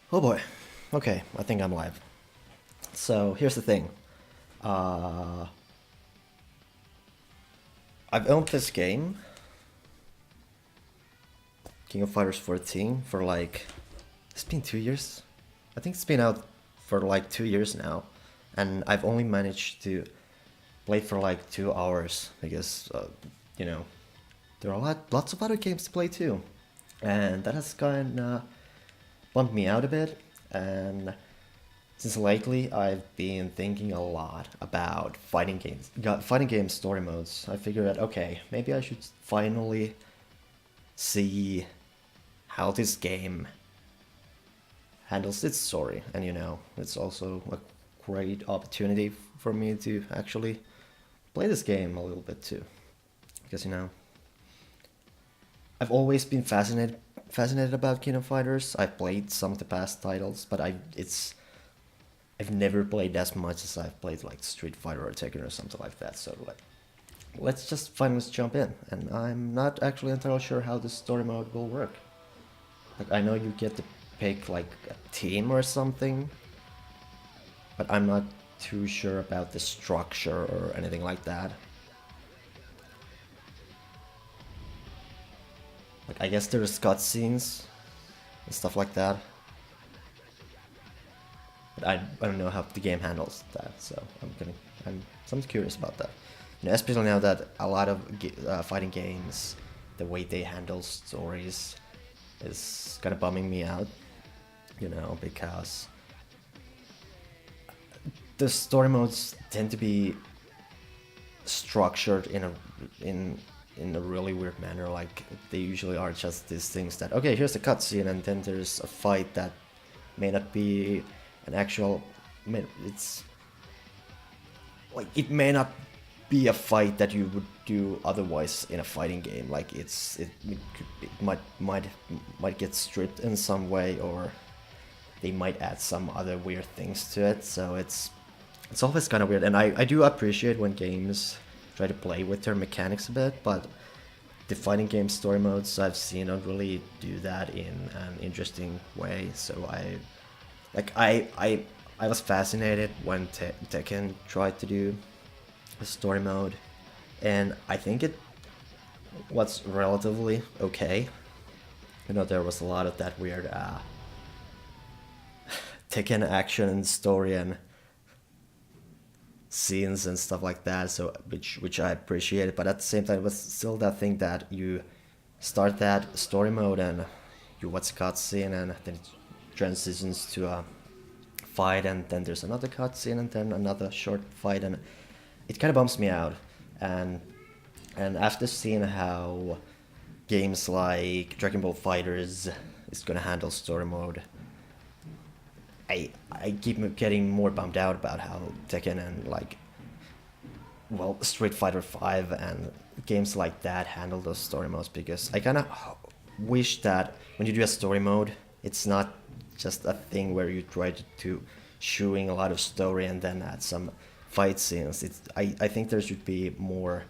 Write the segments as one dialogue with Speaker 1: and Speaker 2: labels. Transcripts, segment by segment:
Speaker 1: Oh boy. Okay, I think I'm live. So here's the thing. Uh, I've owned this game, King of Fighters 14, for like it's been 2 years. I think it's been out for like 2 years now, and I've only managed to play for like 2 hours because you know there are lots of other games to play too, and that has kind of bummed me out a bit. And since lately, I've been thinking a lot about fighting game story modes. I figured that okay, maybe I should finally see how this game handles its story, and it's also a great opportunity for me to actually play this game a little bit too, because I've always been fascinated about King of Fighters. I've played some of the past titles, but I've never played as much as I've played like Street Fighter or Tekken or something like that. So like, let's just finally jump in. And I'm not actually entirely sure how this story mode will work. Like I know you get to pick like a team or something, but I'm not too sure about the structure or anything like that. Like I guess there's cutscenes and stuff like that, but I don't know how the game handles that. So I'm curious about that. Especially now that a lot of fighting games, the way they handle stories is kind of bumming me out. Because the story modes tend to be structured in a really weird manner. Like they usually are just these things that okay, here's a cutscene, and then there's a fight that may not be an actual. It's like it may not be a fight that you would do otherwise in a fighting game. Like it might get stripped in some way, or they might add some other weird things to it. So it's always kind of weird, and I do appreciate when games try to play with their mechanics a bit, but the fighting game story modes I've seen don't really do that in an interesting way. So I was fascinated when Tekken tried to do a story mode, and I think it was relatively okay. There was a lot of that weird Tekken action and story and scenes and stuff like that. So which I appreciated, but at the same time, it was still that thing that you start that story mode and you watch a cutscene, and then it transitions to a fight, and then there's another cutscene, and then another short fight, and it kind of bums me out. And after seeing how games like Dragon Ball Fighters is gonna handle story mode, I keep getting more bummed out about how Tekken and Street Fighter 5 and games like that handle those story modes, because I kind of wish that when you do a story mode, it's not just a thing where you try to showing a lot of story and then add some fight scenes. I think there should be more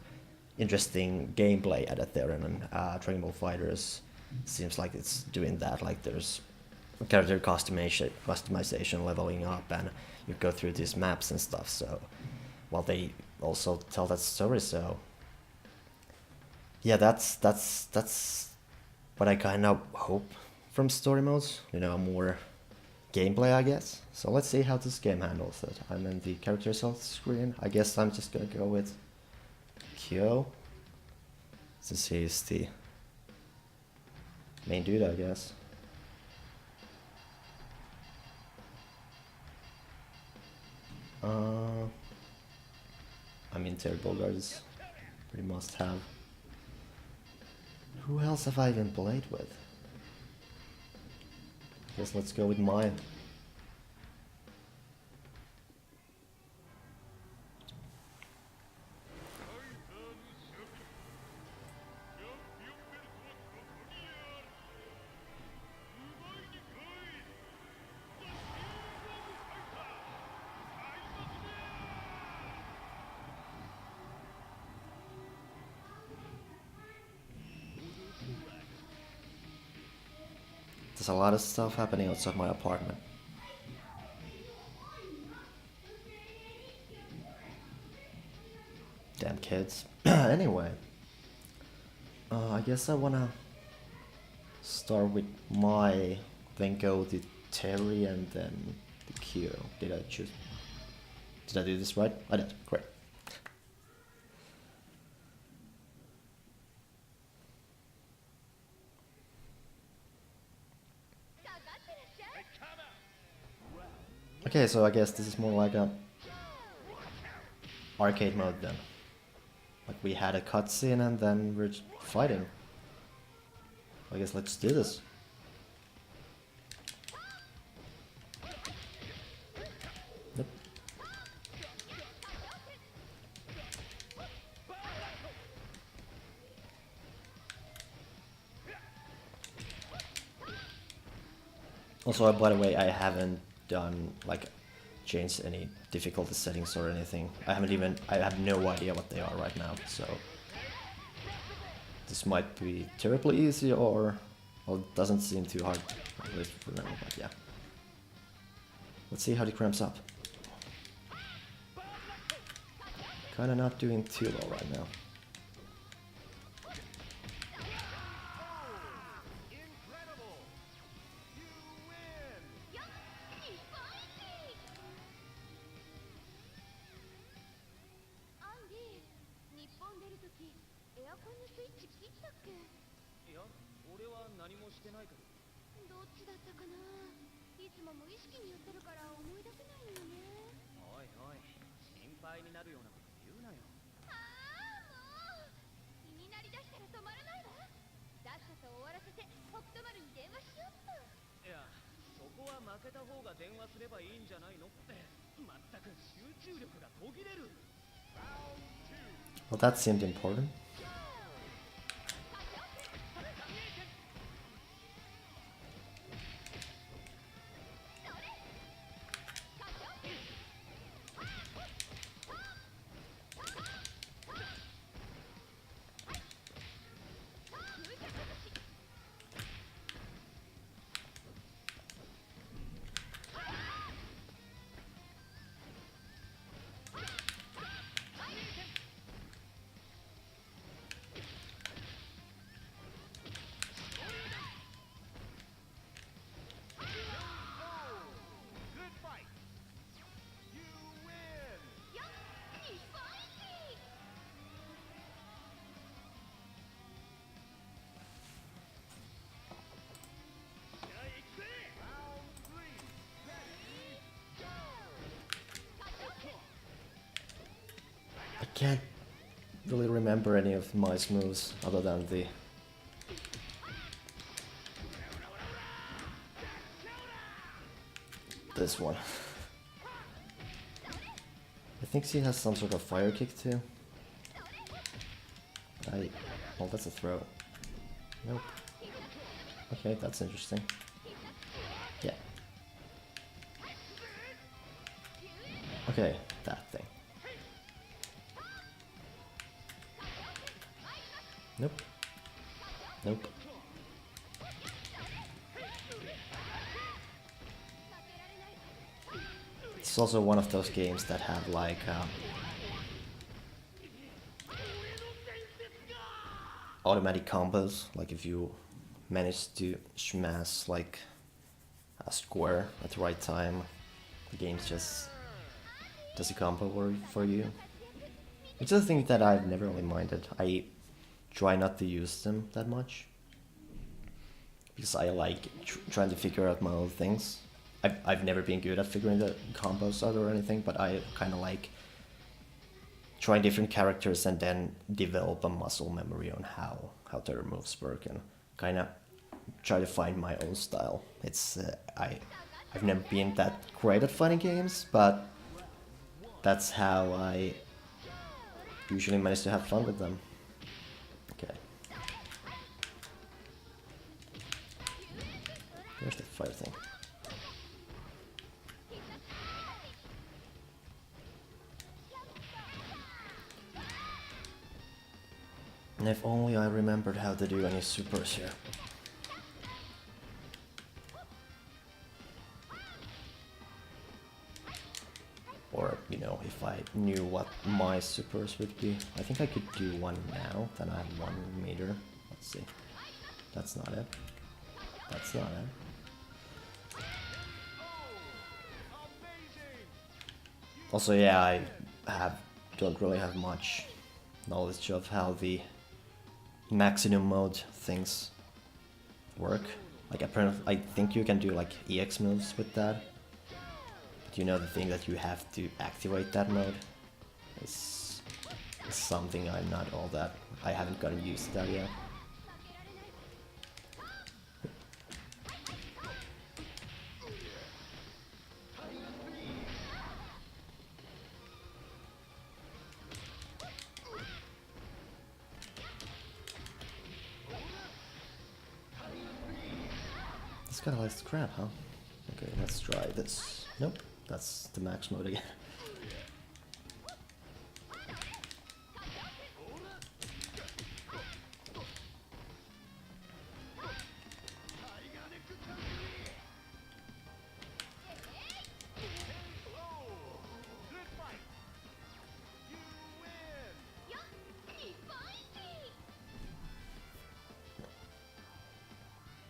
Speaker 1: interesting gameplay added there, and Dragon Ball Fighters seems like it's doing that. Like there's character customization leveling up, and you go through these maps and stuff. So while they also tell that story, so yeah, that's what I kind of hope from story modes. More gameplay, I guess. So let's see how this game handles it. I'm in the character select screen. I guess I'm just gonna go with Kyo, since he's the main dude, I guess. I mean, Terry Bogard is pretty must have. Who else have I even played with? Guess let's go with mine. There's a lot of stuff happening outside my apartment. Damn kids. Anyway, I guess I wanna start with my, then go to Terry and then the Q. Did I choose? Did I do this right? I did. Great. Okay, so I guess this is more like a arcade mode then. Like we had a cutscene and then we're just fighting. I guess let's do this. Yep. Also, by the way, I haven't done like changed any difficulty settings or anything. I have no idea what they are right now, so this might be terribly easy or well, it doesn't seem too hard, at least for now, but yeah. Let's see how it cramps up. Kinda not doing too well right now. Well, that seemed important. I can't really remember any of my moves other than the this one. I think she has some sort of fire kick too. Well, that's a throw. Nope. Okay, that's interesting. Yeah. Okay, that thing. Nope. Nope. It's also one of those games that have like automatic combos. Like if you manage to smash like a square at the right time, the game just does a combo for you. Which is a thing that I've never really minded. I try not to use them that much because I like trying to figure out my own things. I've never been good at figuring the combos out or anything, but I kind of like trying different characters and then develop a muscle memory on how their moves work and kind of try to find my own style. It's I've never been that great at fighting games, but that's how I usually manage to have fun with them. Okay. There's the fire thing. And if only I remembered how to do any supers here. know, if I knew what my supers would be. I think I could do one now, then I have 1 meter. Let's see. That's not it. That's not it. Also, yeah, I don't really have much knowledge of how the maximum mode things work. Like apparently, I think you can do like EX moves with that. But you know, the thing that you have to activate that mode is something I'm not all that. I haven't gotten used to that yet. This guy likes crap, huh? Okay, let's try this. Nope, that's the max mode again.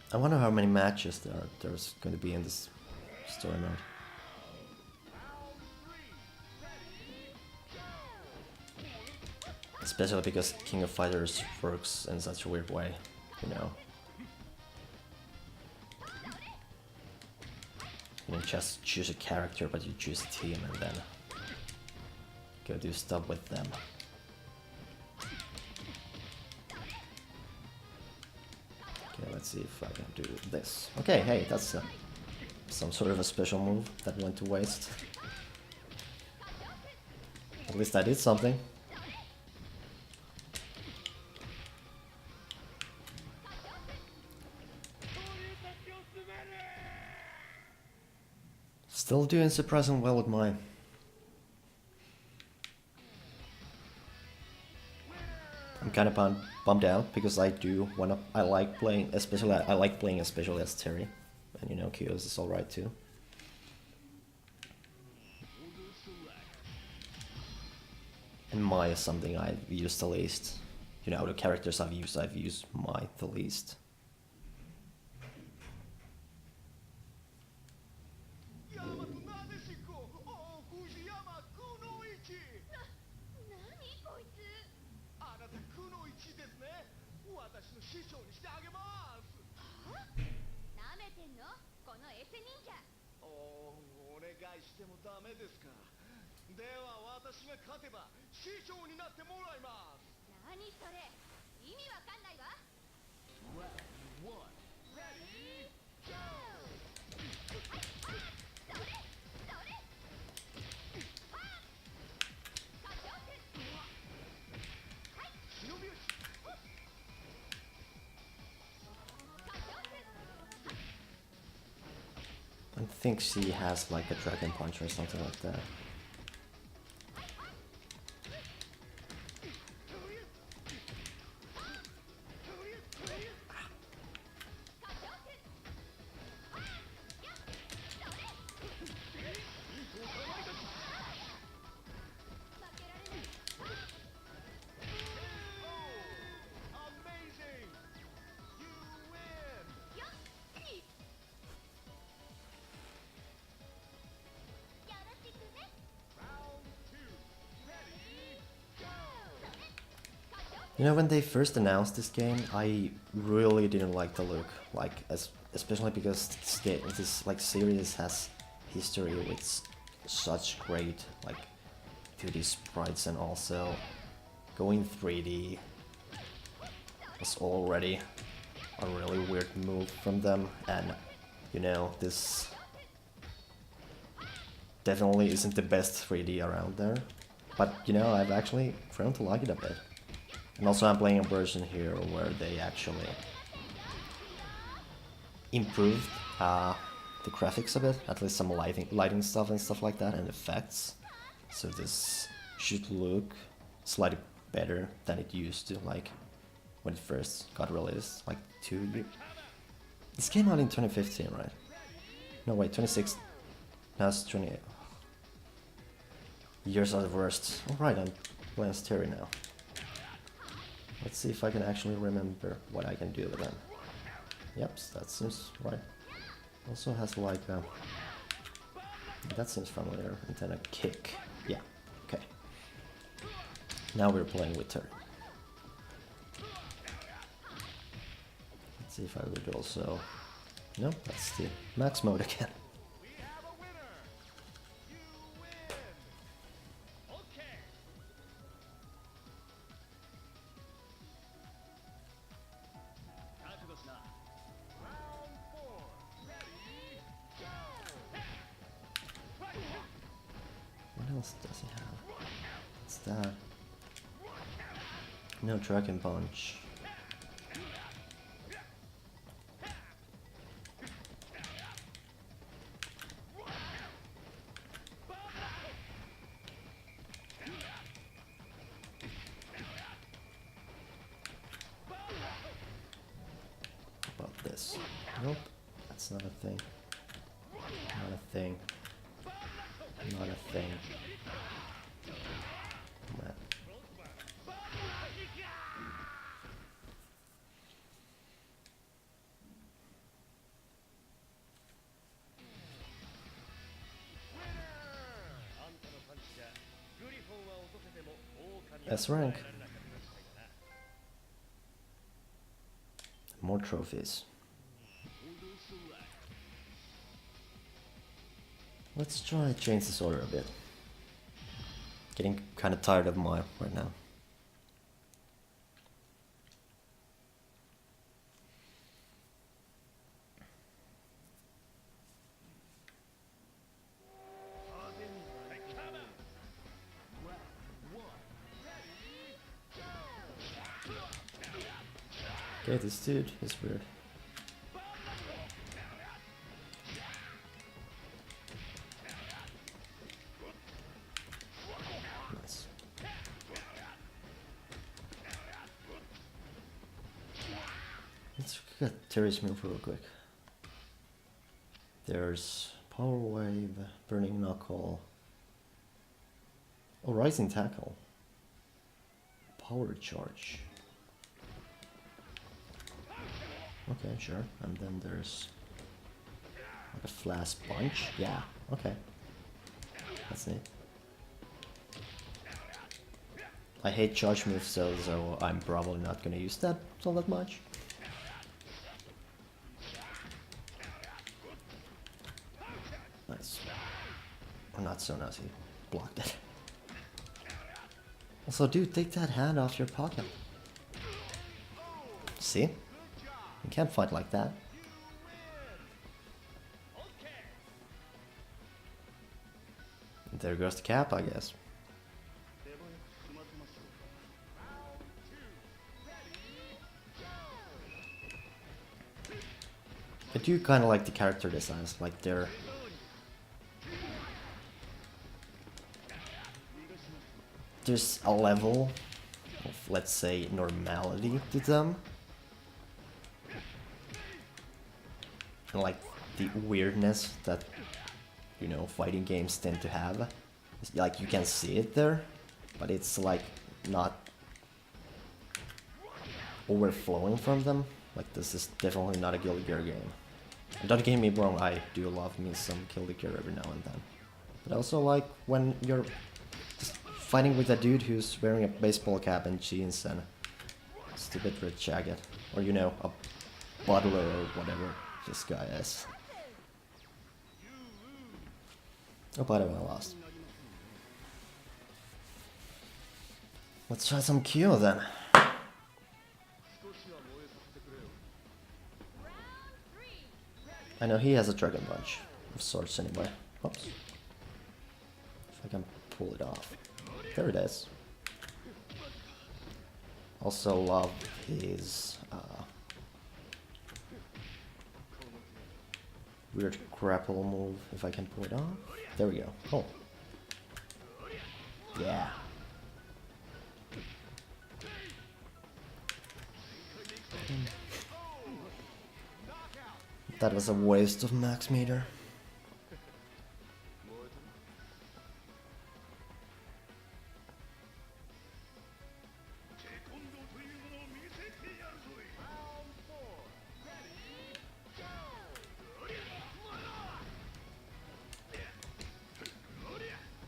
Speaker 1: I wonder how many matches there's going to be in this story mode. Especially because King of Fighters works in such a weird way, you know. You don't just choose a character, but you choose a team and then go do stuff with them. Okay, let's see if I can do this. Okay, hey, that's some sort of a special move that went to waste. At least I did something. Still doing surprisingly well with mine. I'm kind of bummed out because I like playing, especially as Terry, and you know Kios is alright too. And Mai is something I've used the least. You know, the characters I've used Mai the least. I think she has like a dragon punch or something like that. You know, when they first announced this game, I really didn't like the look, like especially because this like series has history with such great like 2D sprites, and also going 3D was already a really weird move from them, and you know, this definitely isn't the best 3D around there, but you know, I've actually grown to like it a bit. And also I'm playing a version here where they actually improved the graphics a bit, at least some lighting stuff and stuff like that, and effects. So this should look slightly better than it used to, like when it first got released, like 2 years. This came out in 2015, right? No, wait, 26. Now it's 28. Years are the worst. Alright, I'm playing as Terry now. Let's see if I can actually remember what I can do with them. Yep, that seems right. Also has like a... That seems familiar. And then a kick. Yeah, okay. Now we're playing with Terry. Let's see if I would also... Nope, that's the max mode again. What else does he have? What's that? No Dragon Punch. About this? Nope, that's not a thing. Not a thing. Not a thing. Man. S rank. More trophies. Let's try to change this order a bit. Getting kind of tired of Maya right now. Okay, this dude is weird. Nice. Let's look at Terry's move real quick. There's Power Wave, Burning Knuckle. Oh, Rising Tackle. Power Charge. Okay, sure. And then there's like a Flash Punch. Yeah, okay. That's neat. I hate charge moves, so I'm probably not gonna use that all that much. Nice. Or not so nice, he blocked it. Also, dude, take that hand off your pocket. See? You can't fight like that. There goes the cap, I guess. I do kind of like the character designs, like there's a level of, let's say, normality to them. And like the weirdness that, you know, fighting games tend to have. It's like you can see it there, but it's like not overflowing from them. Like this is definitely not a Guilty Gear game. And don't get me wrong, I do love me some Guilty Gear every now and then. But I also like when you're just fighting with a dude who's wearing a baseball cap and jeans and a stupid red jacket. Or, you know, a butler or whatever this guy is. Oh, by the way, I lost. Let's try some Kyo then. I know he has a Dragon Punch of sorts anyway. Oops. If I can pull it off. There it is. Also love his weird grapple move, if I can pull it off. There we go. Cool. Yeah. That was a waste of max meter.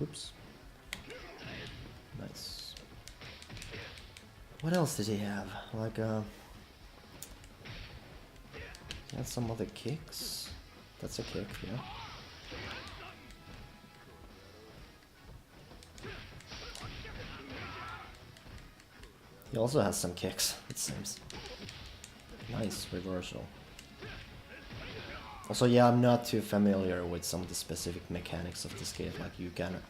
Speaker 1: Oops. Nice. What else did he have? Like, he had some other kicks. That's a kick, yeah. He also has some kicks, it seems. Nice reversal. Also, yeah, I'm not too familiar with some of the specific mechanics of this game. Like, you can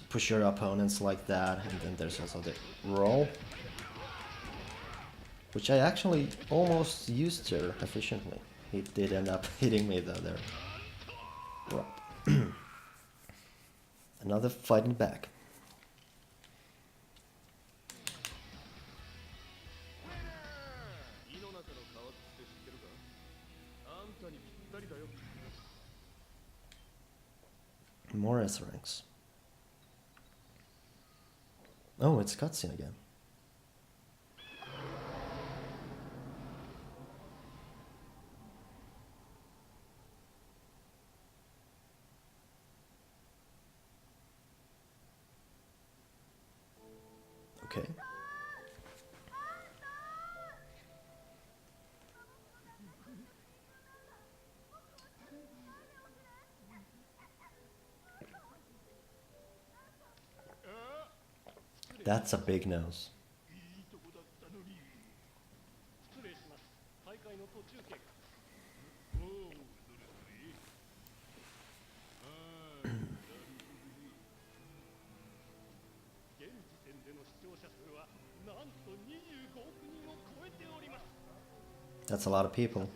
Speaker 1: push your opponents like that, and then there's also the roll, which I actually almost used here efficiently. He did end up hitting me though there. Right. Another fighting back. More S ranks. Oh, it's cutscene again. Okay. That's a big nose. That's a lot of people.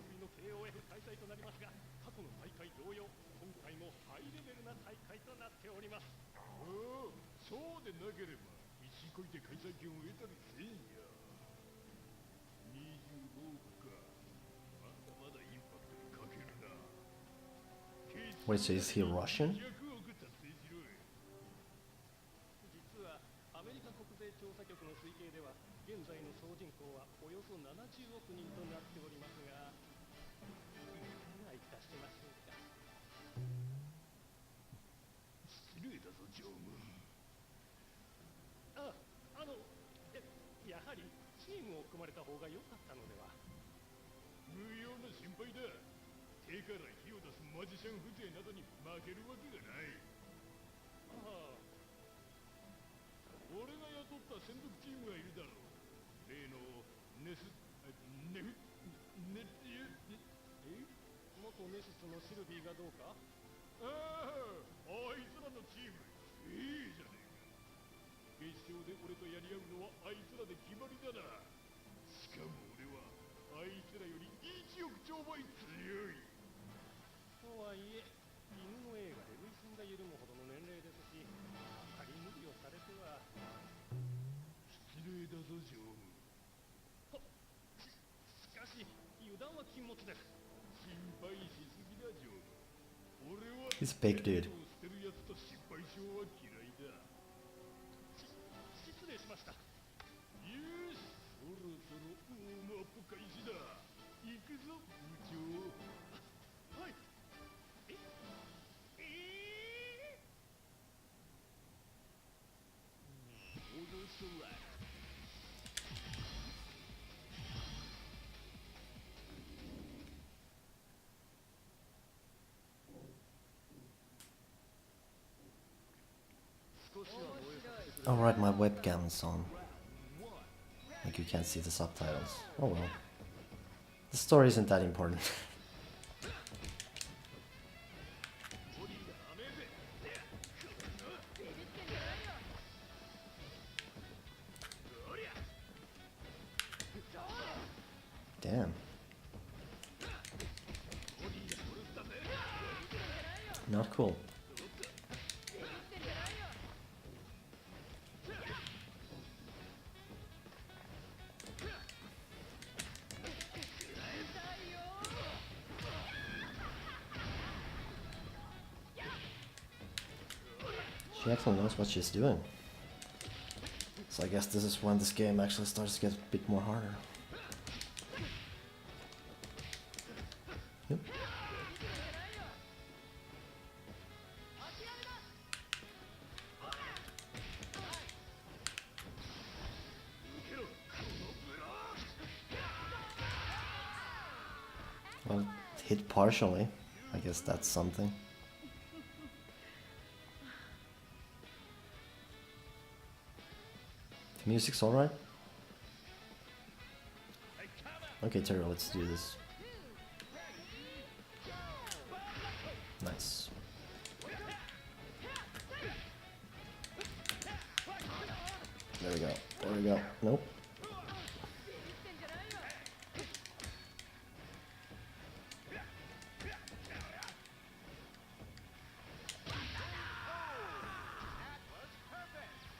Speaker 1: Wait, so is he Russian? He's a big dude. Alright, my webcam is on. Like you can't see the subtitles. Oh well. The story isn't that important. Damn. Not cool. She actually knows what she's doing. So I guess this is when this game actually starts to get a bit more harder. Yep. hit partially. I guess that's something. The music's alright. Okay, Terry, let's do this. Nice. There we go. There we go. Nope.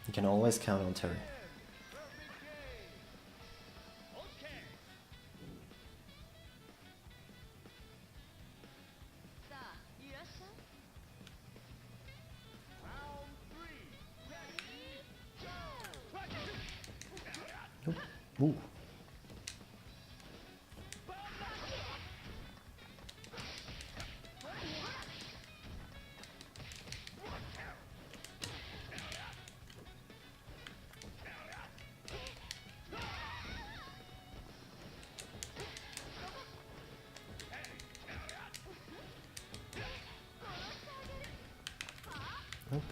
Speaker 1: You can always count on Terry. Ooh. Nope.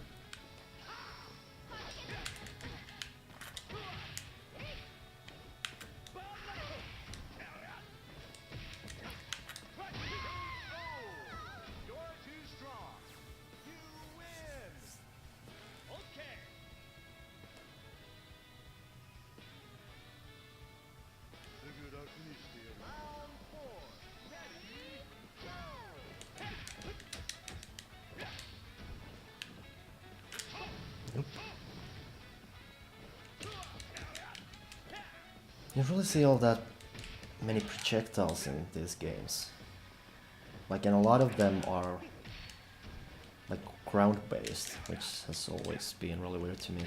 Speaker 1: You really see all that many projectiles in these games. Like, and a lot of them are like ground based, which has always been really weird to me.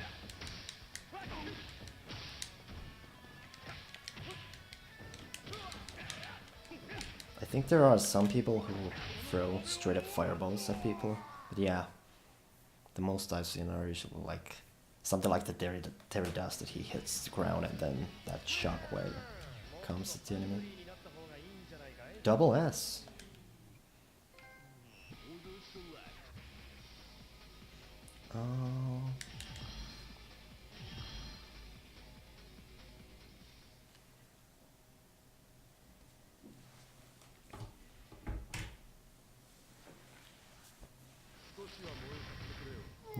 Speaker 1: I think there are some people who throw straight up fireballs at people, but yeah, the most I've seen are usually like something like the Terry does, that he hits the ground and then that shockwave comes at the enemy. Double S. Oh.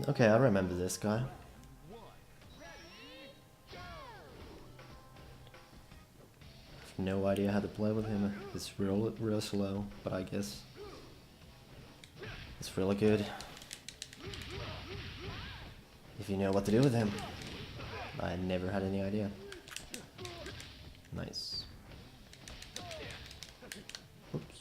Speaker 1: Okay, I remember this guy. No idea how to play with him. It's real slow, but I guess it's really good if you know what to do with him. I never had any idea. Nice. Oops.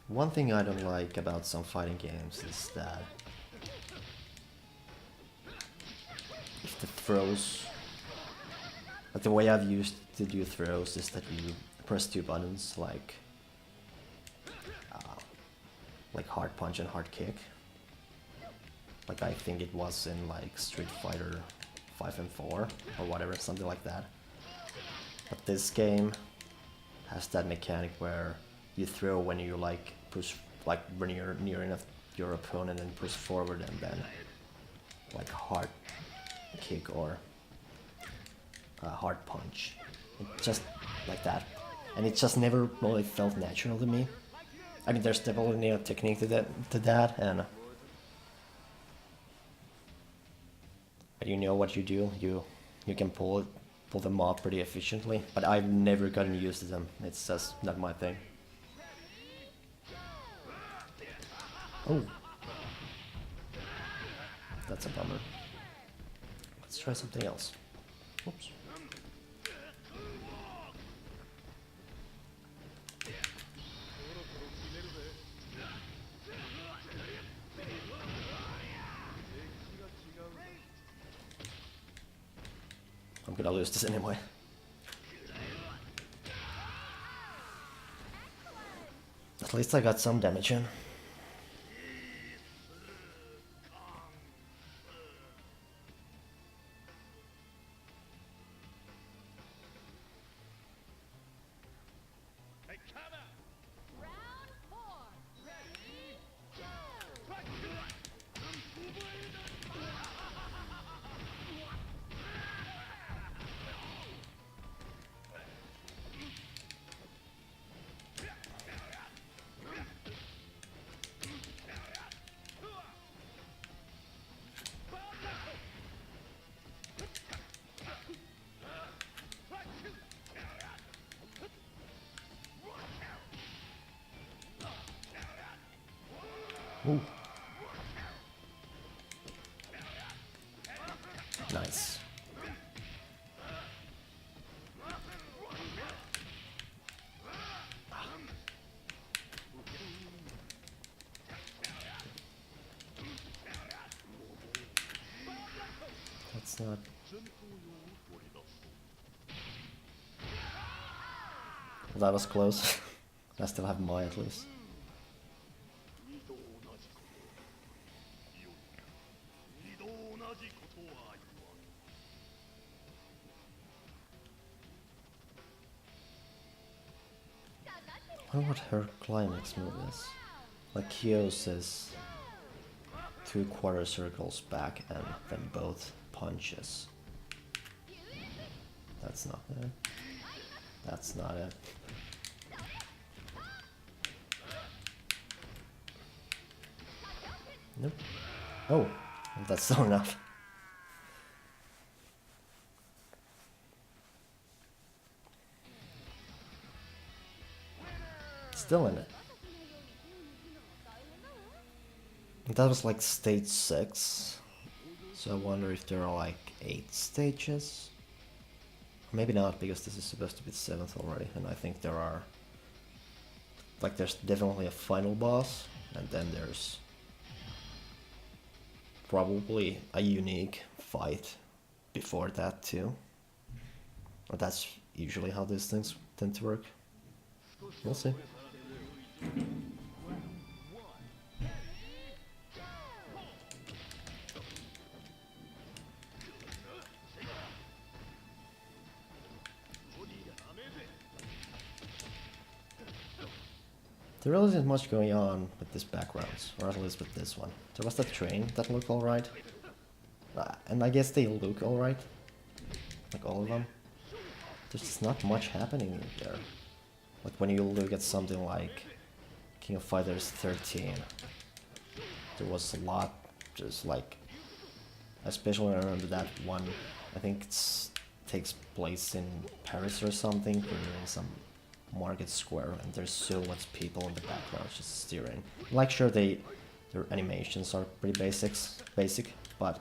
Speaker 1: One thing I don't like about some fighting games is that if the throws, like the way I've used to do throws is that you press two buttons like hard punch and hard kick. Like I think it was in like Street Fighter 5 and 4 or whatever, something like that. But this game has that mechanic where you throw when you like push, like when you're near enough your opponent and push forward, and then like hard kick or hard punch. Just like that. And it just never really felt natural to me. I mean, there's definitely a technique to that, and you know what you do. You can pull them off pretty efficiently, but I've never gotten used to them. It's just not my thing. Oh, that's a bummer. Let's try something else. Oops. I'm gonna lose this anyway. At least I got some damage in. Ooh. Nice. That's not... That was close. I still have my at least. I wonder what her climax move is. Like Kyo says 2/4 circles back and then both punches. That's not it. That's not it. Nope. Oh, that's still enough. Still in it. That was like stage 6. So I wonder if there are like 8 stages. Maybe not, because this is supposed to be the 7th already, and I think there are... Like, there's definitely a final boss, and then there's probably a unique fight before that too. But that's usually how these things tend to work. We'll see. There really isn't much going on with these backgrounds, or at least with this one. There was that train that looked alright. And I guess they look alright. Like all of them. There's just not much happening in there. Like when you look at something like King of Fighters 13. There was a lot, just like... Especially I remember that one, I think it takes place in Paris or something, in some market square, and there's so much people in the background just steering. Like sure their animations are pretty basic, but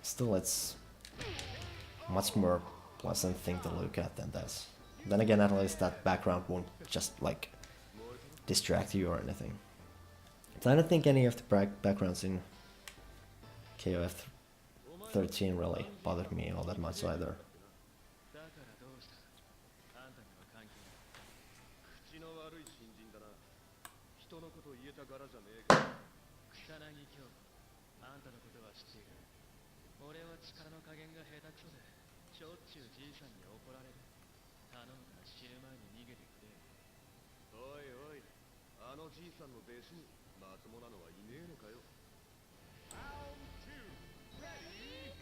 Speaker 1: still it's much more pleasant thing to look at than this. Then again, at least that background won't just like distract you or anything. So I don't think any of the backgrounds in KOF13 really bothered me all that much either.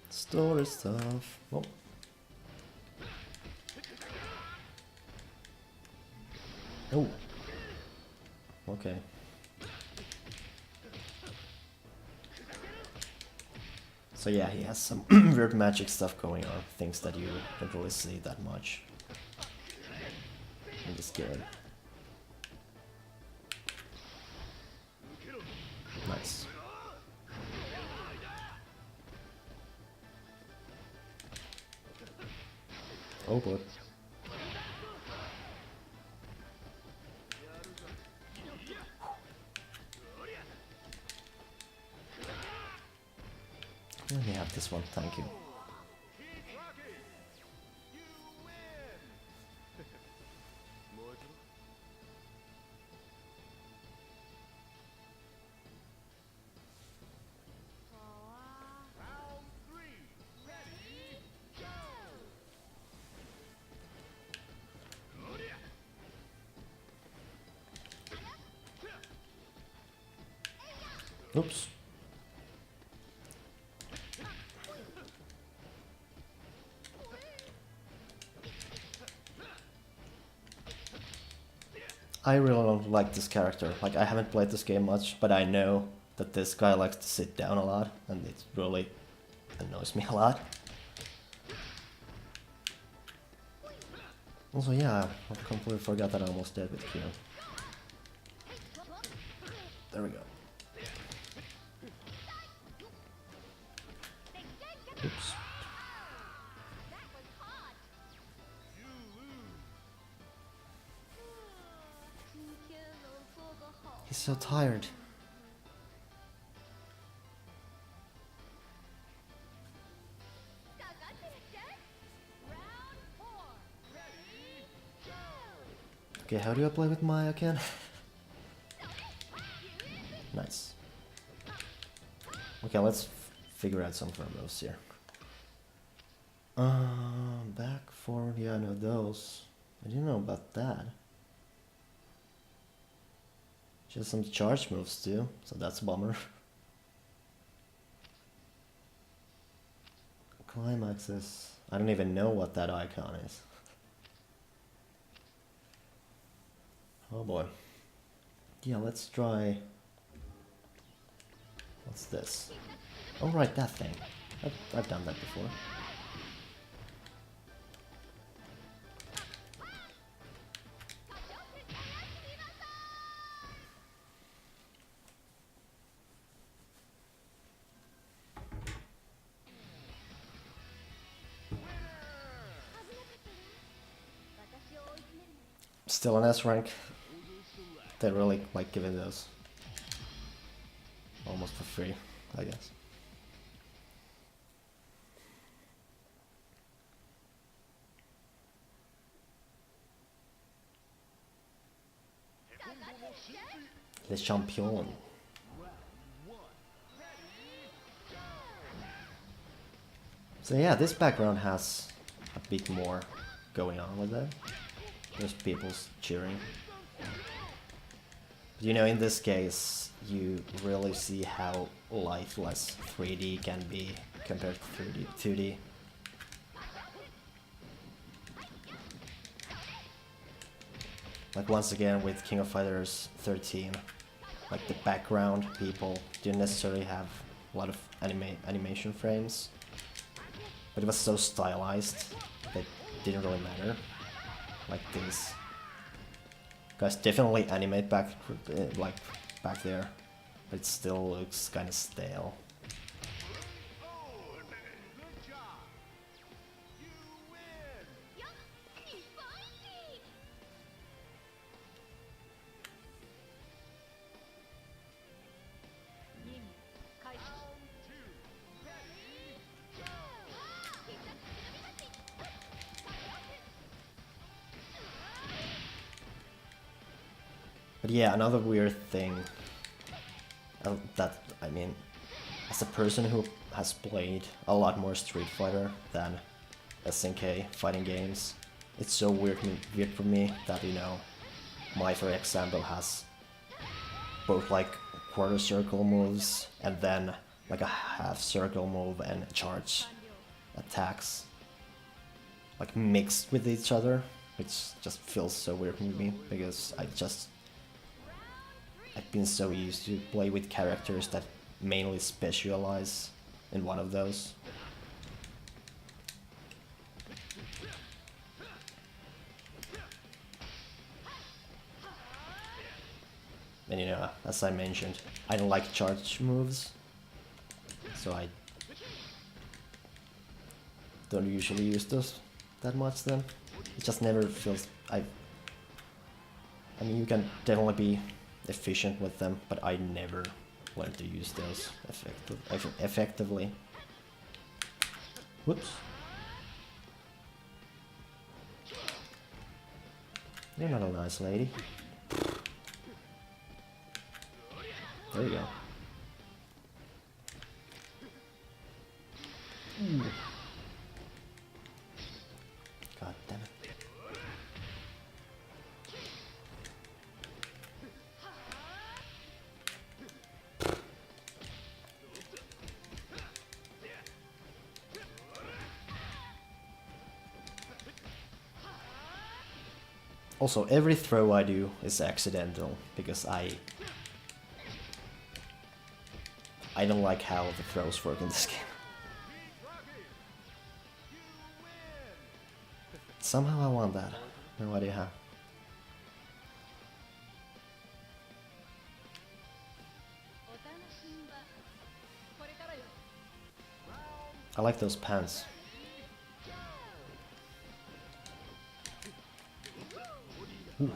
Speaker 1: Story stuff. Oh. Oh. Okay. So yeah, he has some weird magic stuff going on, things that you don't really see that much in this game. Nice. Oh boy. Let me have this one, thank you. Oops. I really don't like this character. Like, I haven't played this game much, but I know that this guy likes to sit down a lot, and it really annoys me a lot. Also, yeah, I completely forgot that I almost did with Q. There we go. Oops. He's so tired. Okay, how do I play with Maya again? Nice. Okay, let's figure out some combos here. Back, forward, yeah, I know those. I didn't know about that. She has some charge moves too, so that's a bummer. Climaxes. I don't even know what that icon is. Oh boy. Yeah, let's try... What's this? Oh right, that thing. I've done that before. Still an S rank. They really like giving those almost for free, I guess. Les champions. So yeah, this background has a bit more going on with it. There's people cheering. But you know, in this case, you really see how lifeless 3D can be compared to 2D. Like once again with King of Fighters 13, like the background people didn't necessarily have a lot of animation frames, but it was so stylized that it didn't really matter. Like these guys definitely animate back like back there, but it still looks kind of stale. But yeah, another weird thing that, I mean, as a person who has played a lot more Street Fighter than SNK fighting games, it's so weird for me that, you know, Mai, for example, has both like quarter circle moves and then like a half circle move and charge attacks like mixed with each other, which just feels so weird to me because I've been so used to play with characters that mainly specialize in one of those. And you know, as I mentioned, I don't like charge moves, so I don't usually use those that much then. It just never feels... I mean, you can definitely be efficient with them, but I never learn to use those effectively. Whoops. You're not a nice lady. There you go. Ooh. God damn it. Also, every throw I do is accidental, because I don't like how the throws work in this game. Somehow I want that. No idea how. I like those pants. Ooh.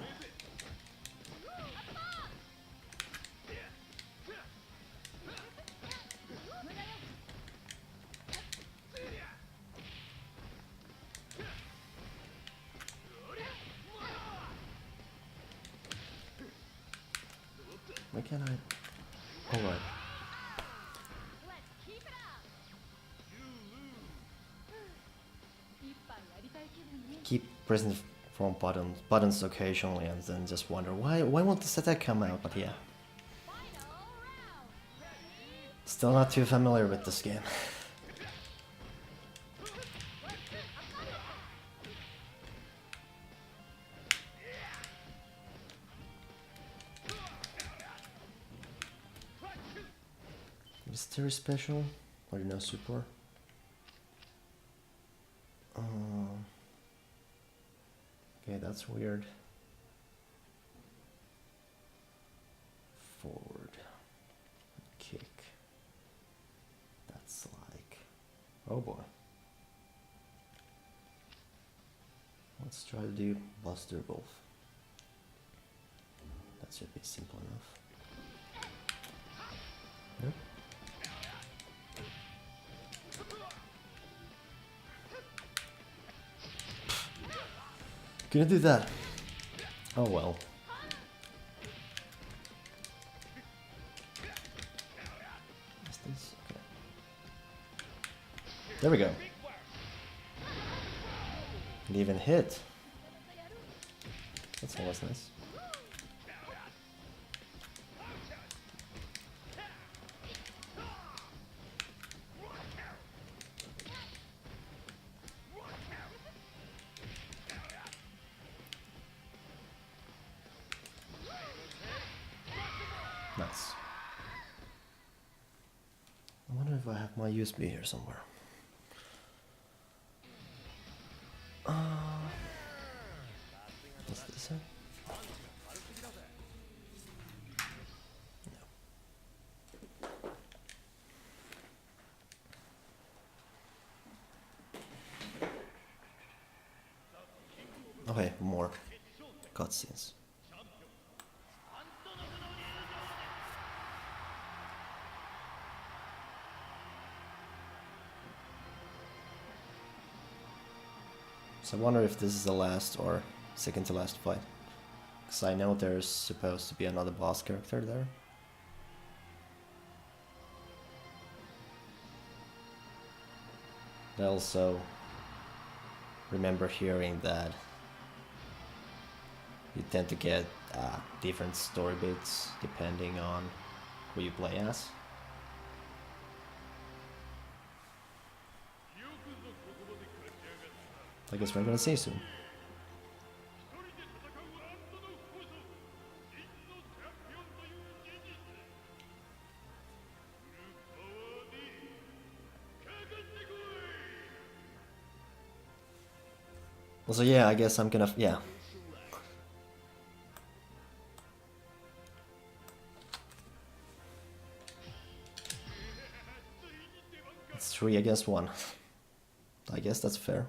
Speaker 1: Why can't I? Hold on. Keep pressing from buttons occasionally and then just wonder why won't this attack come out, but yeah. Still not too familiar with this game. Mystery special? Or no super? Okay, that's weird. Forward. Kick. That's like... Oh boy. Let's try to do Buster Wolf. That should be simple enough. Nope. Couldn't do that. Oh well. What's this? Okay. There we go. It even hit. That's always nice. Nice. I wonder if I have my USB here somewhere. What's this? No. Okay, more cutscenes. So I wonder if this is the last or second to last fight. Because I know there's supposed to be another boss character there. I also remember hearing that you tend to get different story bits depending on who you play as. I guess we're gonna see soon. So yeah, I guess I'm gonna, yeah. It's 3 against 1. I guess that's fair.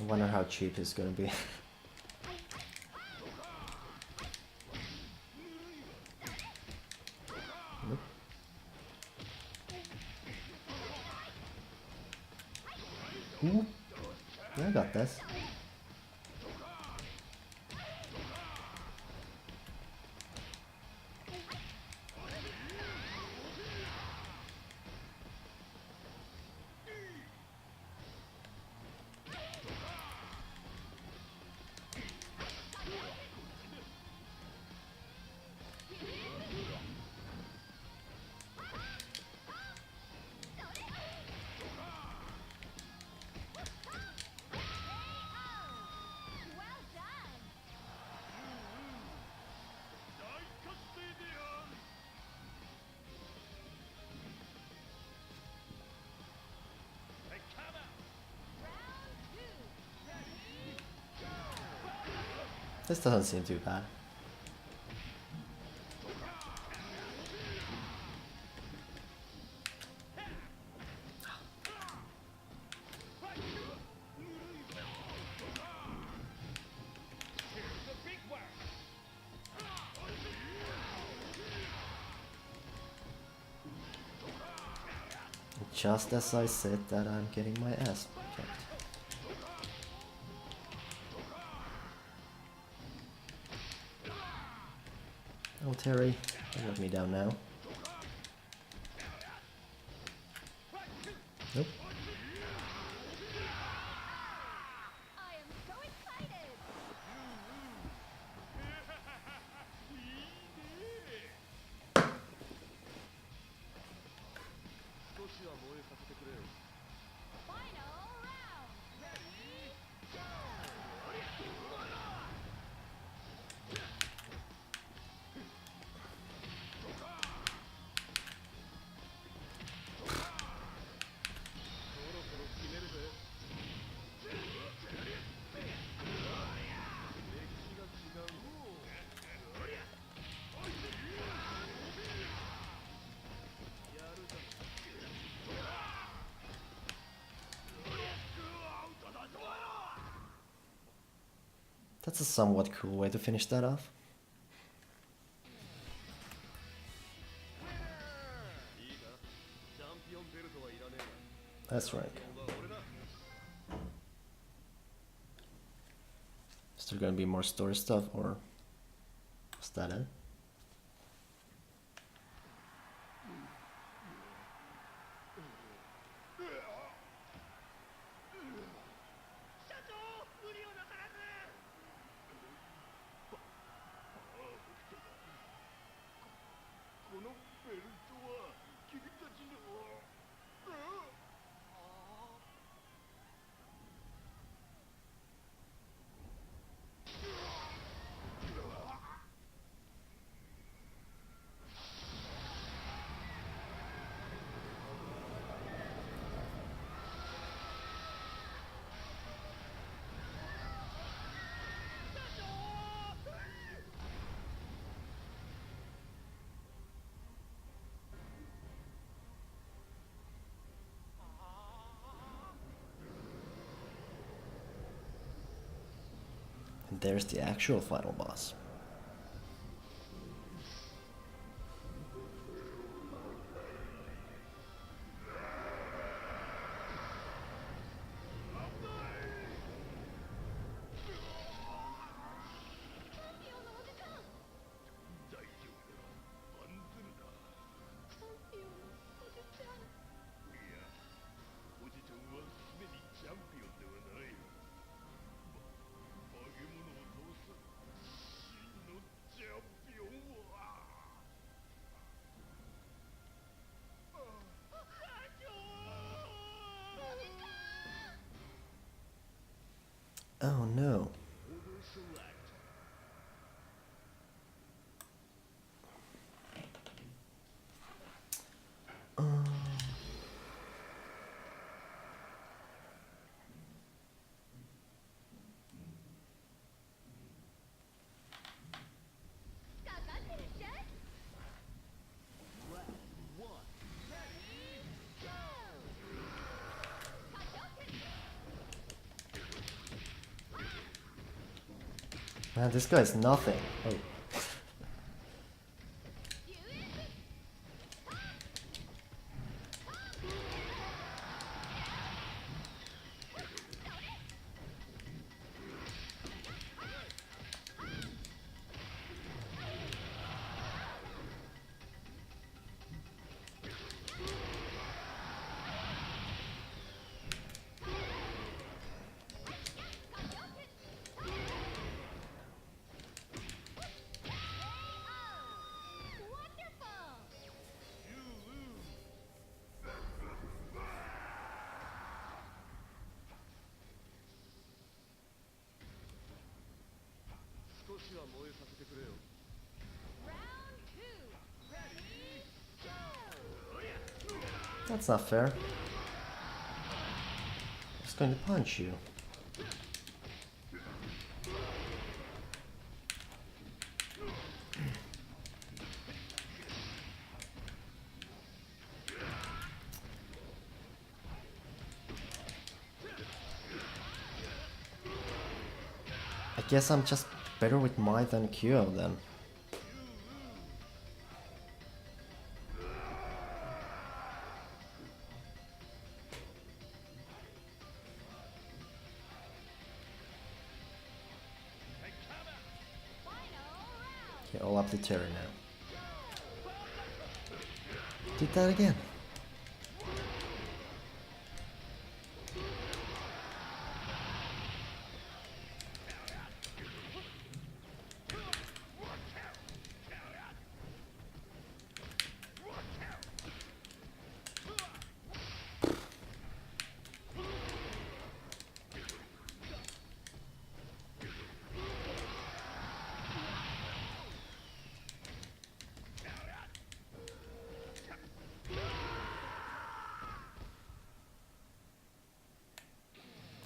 Speaker 1: I wonder how cheap it's gonna be. Nope. Ooh. Yeah, I got this. This doesn't seem too bad. Just as I said that I'm getting my ass kicked. Oh, Terry, don't let me down now. Nope.
Speaker 2: I am so excited! Final round! Ready?
Speaker 1: That's a somewhat cool way to finish that off. That's right. Is there gonna be more story stuff, or is that it? And there's the actual final boss. Oh no. Man, this guy's nothing. Oh.
Speaker 2: Wonderful!
Speaker 3: 少しは燃えさせてくれよ。
Speaker 2: Round two. Ready, go!
Speaker 1: That's not fair. I'm just going to punch you. I guess I'm just better with Mai than Kyo then. Okay, all up to Terry now. Did that again.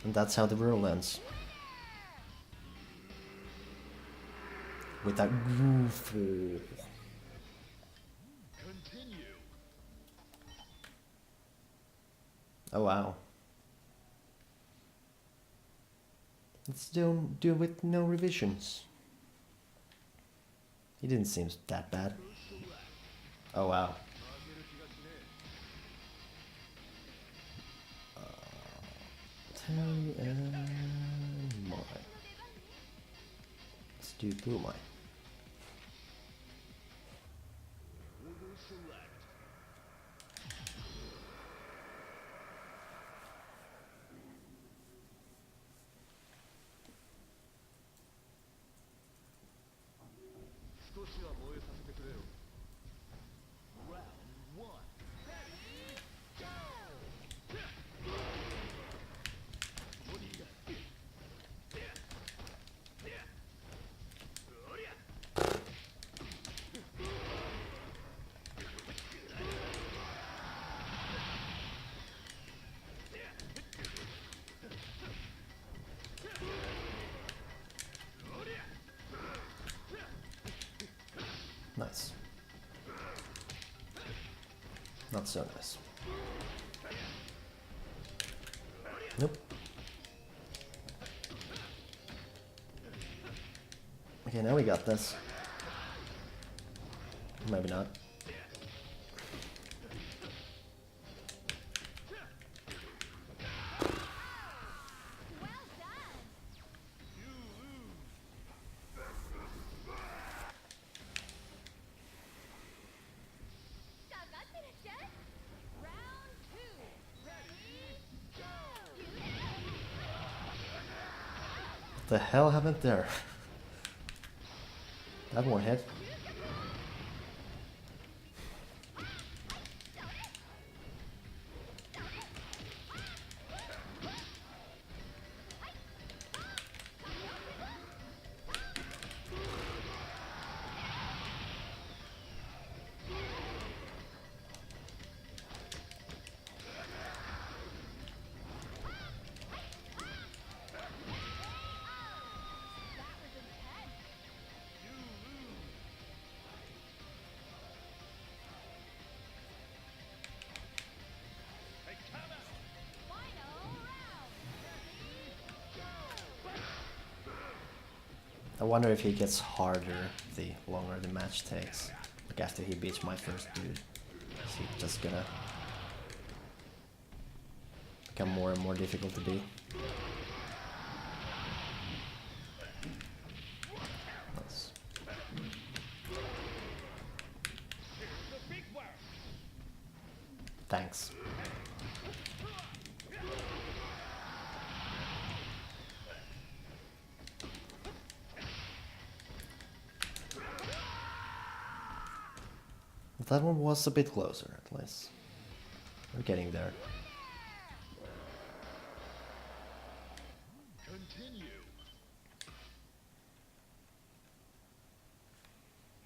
Speaker 1: And that's how the rule ends. With that goofy.
Speaker 3: Continue.
Speaker 1: Oh wow. Let's do with no revisions. He didn't seem that bad. Oh wow.
Speaker 3: 負ける気がしねえ。
Speaker 1: Terry and Mai. Let's do Boomai.
Speaker 3: Order select. 少しは燃えさせてくれよ。Round one.
Speaker 2: Ready, go!
Speaker 3: ボディが。おりゃ。
Speaker 1: Nice. Not so nice. Nope. Okay, now we got this. Maybe not.
Speaker 2: Well done! Round two. Ready, go!
Speaker 1: What the hell happened there? That one hit. I wonder if he gets harder the longer the match takes. Like after he beats my first dude. Is he just gonna become more and more difficult to beat? Nice. Thanks. That one was a bit closer, at least. We're getting there.
Speaker 3: Continue.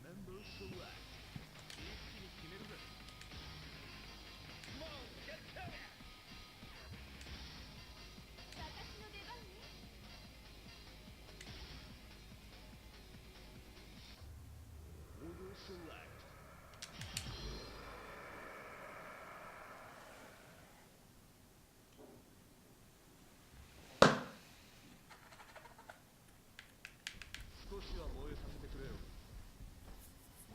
Speaker 3: Member select. Come on, get to it.
Speaker 2: 私の出番ね。
Speaker 3: Order select.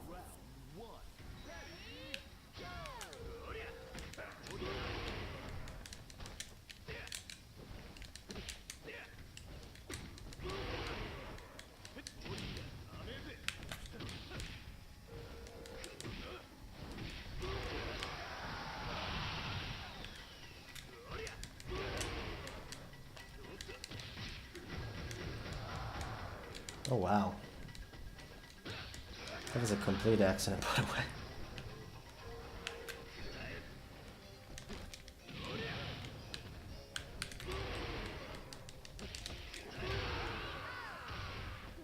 Speaker 3: Round one.
Speaker 2: Ready, go!
Speaker 1: Oh wow. That was a complete accident, by the way.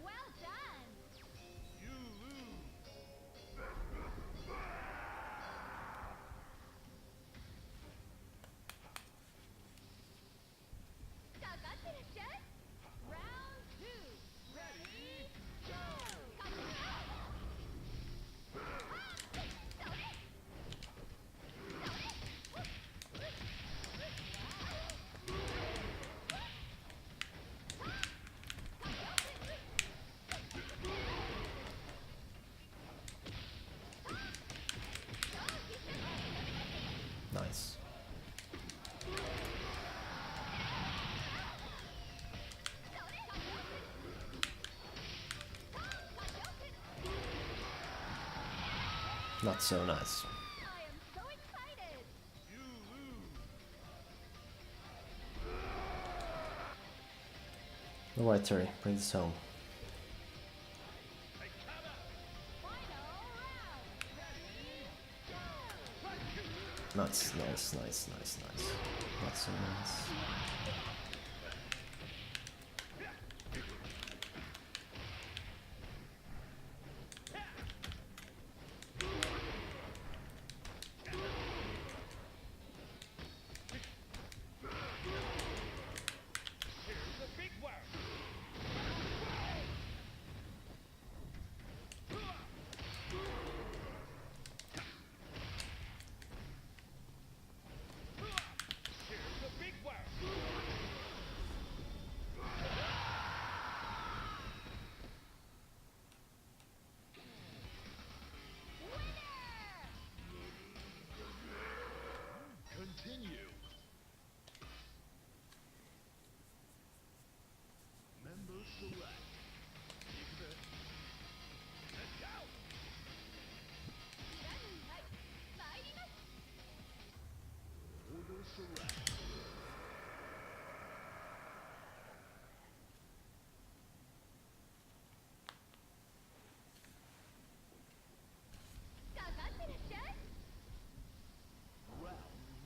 Speaker 2: Well done!
Speaker 3: You lose.
Speaker 2: かかってらっしゃい Round 2 Ready, go!
Speaker 1: Nice. Not so nice.
Speaker 2: I am so excited!
Speaker 3: You lose.
Speaker 1: Alright, Terry, bring this home.
Speaker 2: Final round! Ready, go!
Speaker 1: Nice, nice, nice, nice, nice. Not so nice.
Speaker 3: Here's the big one. Here's the big one. Continue. Member select. Let's go.
Speaker 2: 裏にはい参ります
Speaker 3: Order select. Round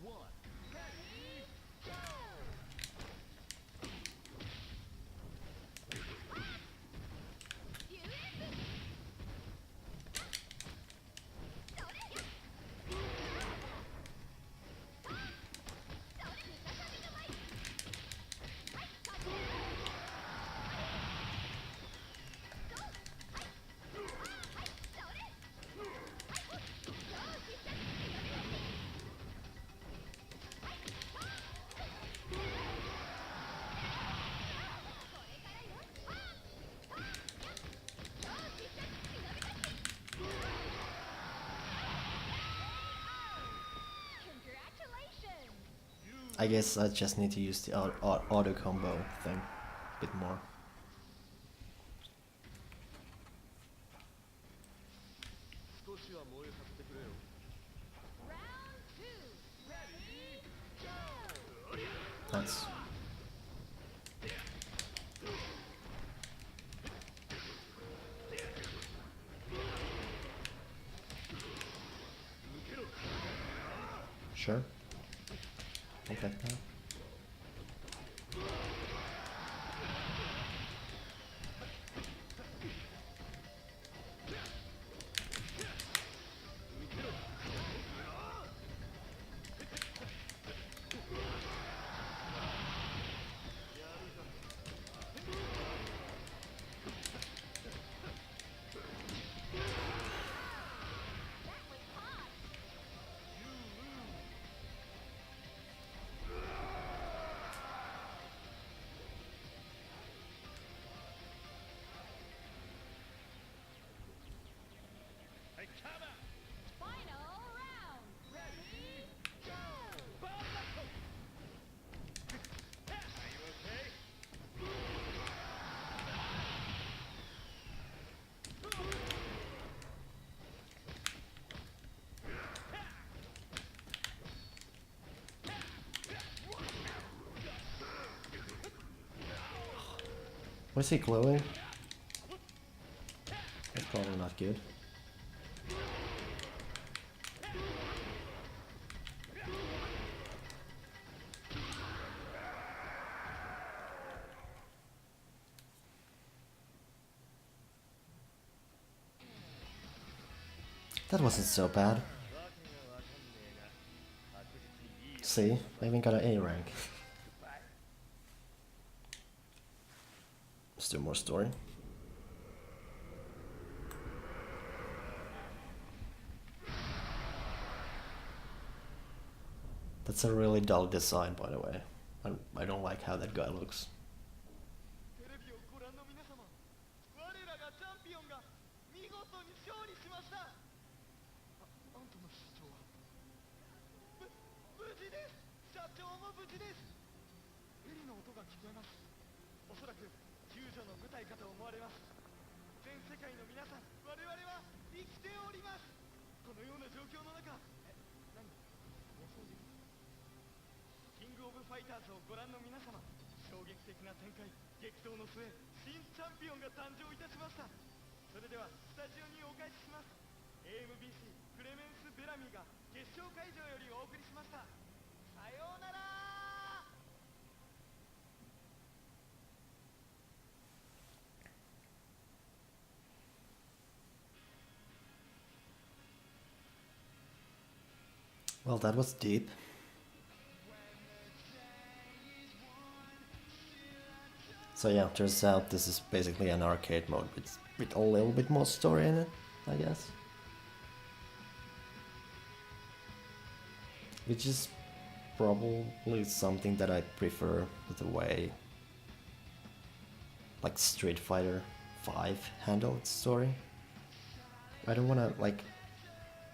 Speaker 3: one.
Speaker 2: Ready, go!
Speaker 1: I guess I just need to use the auto combo thing a bit more.
Speaker 2: Round two. Ready, go!
Speaker 1: Nice. Sure. I'll take that.
Speaker 2: That was hot. Final round. Ready, go!
Speaker 1: What is he glowing? That's probably not good. That wasn't so bad. See, I even got an A rank. Let's do more story. That's a really dull design, by the way. I don't like how that guy looks.
Speaker 3: テレビをご覧の皆様、我らがチャンピオンが見事に勝利しました。あんたの社長は無事です。社長も無事です。ヘリの音が聞こえます。おそらく救助の部隊かと思われます。全世界の皆さん、我々は生きております。このような状況の中、何？お掃除？キングオブファイターズをご覧の皆様、衝撃的な展開、激闘の末、新チャンピオンが誕生いたしました。それではスタジオにお返しします。 AMBC クレメンス・ベラミーが決勝会場よりお送りしました。さようなら。
Speaker 1: Well, that was deep. So yeah, turns out this is basically an arcade mode with a little bit more story in it, I guess. Which is probably something that I prefer the way like Street Fighter 5 handled its story. I don't wanna like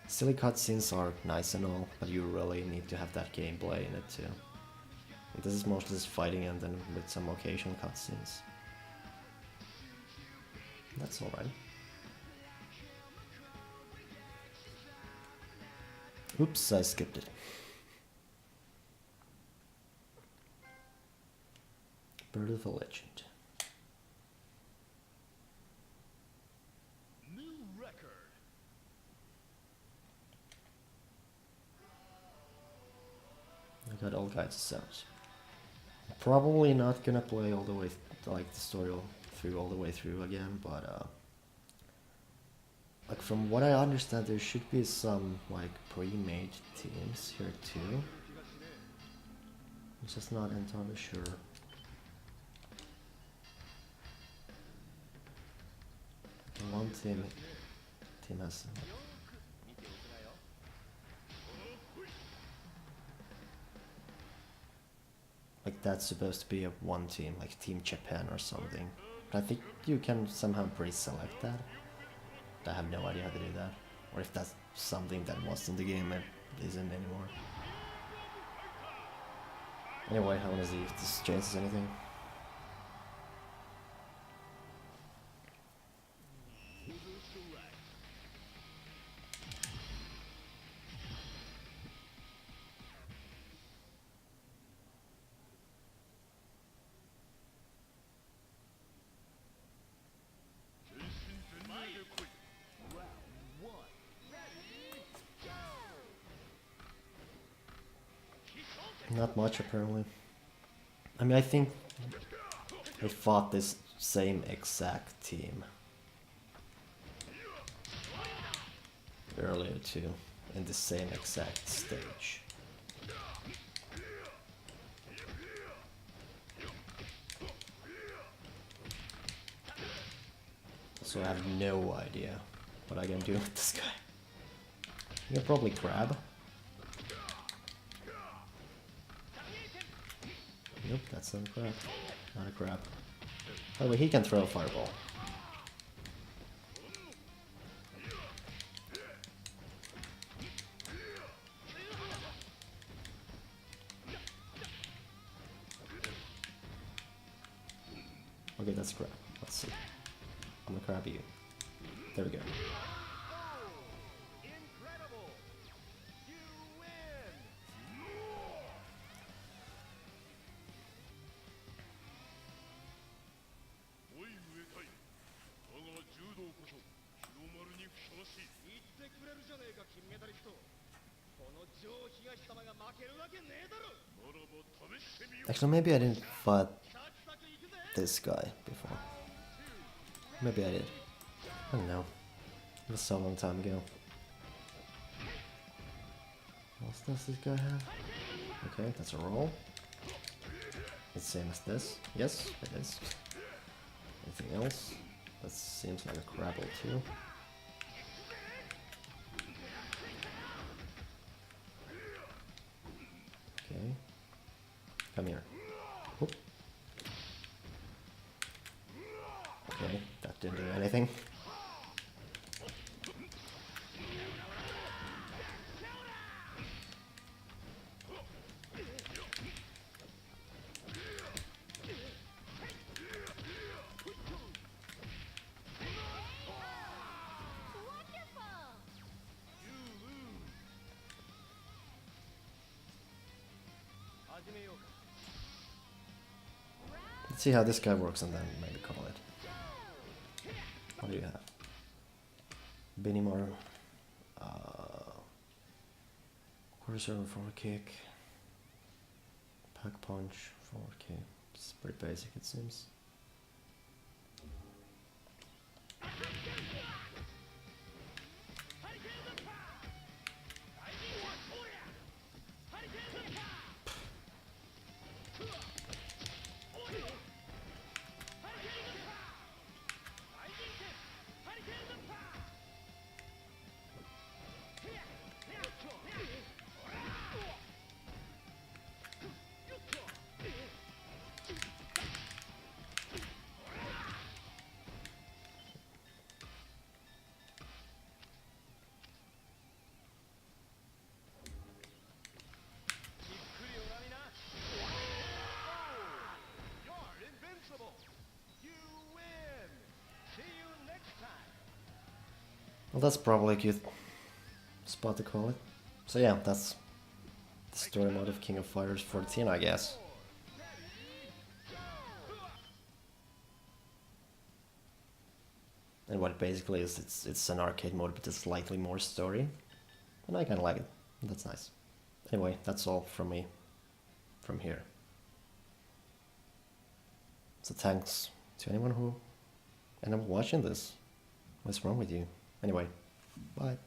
Speaker 1: silly cutscenes are nice and all, but you really need to have that gameplay in it too. This is mostly just fighting and then with some occasional cutscenes. That's alright. Oops, I skipped it. Bird of a Legend.
Speaker 3: New record.
Speaker 1: I got all kinds of sounds. Probably not gonna play all the way, like the story through all the way through again, but like from what I understand, there should be some like pre-made teams here too. I'm just not entirely sure. One team has. Like that's supposed to be a one team, like Team Japan or something. But I think you can somehow pre-select that. I have no idea how to do that. Or if that's something that was in the game and isn't anymore. Anyway, I want to see if this changes anything. Not much apparently. I mean, I think I fought this same exact team earlier too, in the same exact stage. So I have no idea what I can do with this guy. I can probably grab. Nope, that's not a grab. Not a grab. By the way, he can throw a fireball. Okay, that's a grab. Let's see. I'm gonna grab you. There we go.
Speaker 3: Incredible! You win! おいムエタイ、我が柔道こそ日の丸にふさわしい。言ってくれるじゃねえか金メダリスト。この女王東様が負けるわけねえだろ。ならば試してみよう。
Speaker 1: Actually, maybe I didn't fight
Speaker 3: サクサクいくぜ。
Speaker 1: this guy before. Maybe I did. I don't know. It was so long time ago. What else does this guy have? Okay, that's a roll. It's the same as this. Yes, it is. Anything else? That seems like a crabble too. Okay. Come here. Oop. Okay, that didn't do anything.
Speaker 2: Wonderful!
Speaker 3: You lose. 始めようか。
Speaker 1: Let's see how this guy works and then maybe call it. What do you have? Binimar. Quarter server forward kick. Pack punch, forward kick. It's pretty basic it seems.
Speaker 3: You're invincible. You win. See you next time.
Speaker 1: Well, that's probably a good spot to call it. So yeah, that's the story mode of King of Fighters 14, I guess. And what it basically is, it's an arcade mode, but it's slightly more story. And I kinda like it. That's nice. Anyway, that's all from me from here. So thanks to anyone who ended up watching this. What's wrong with you? Anyway, bye.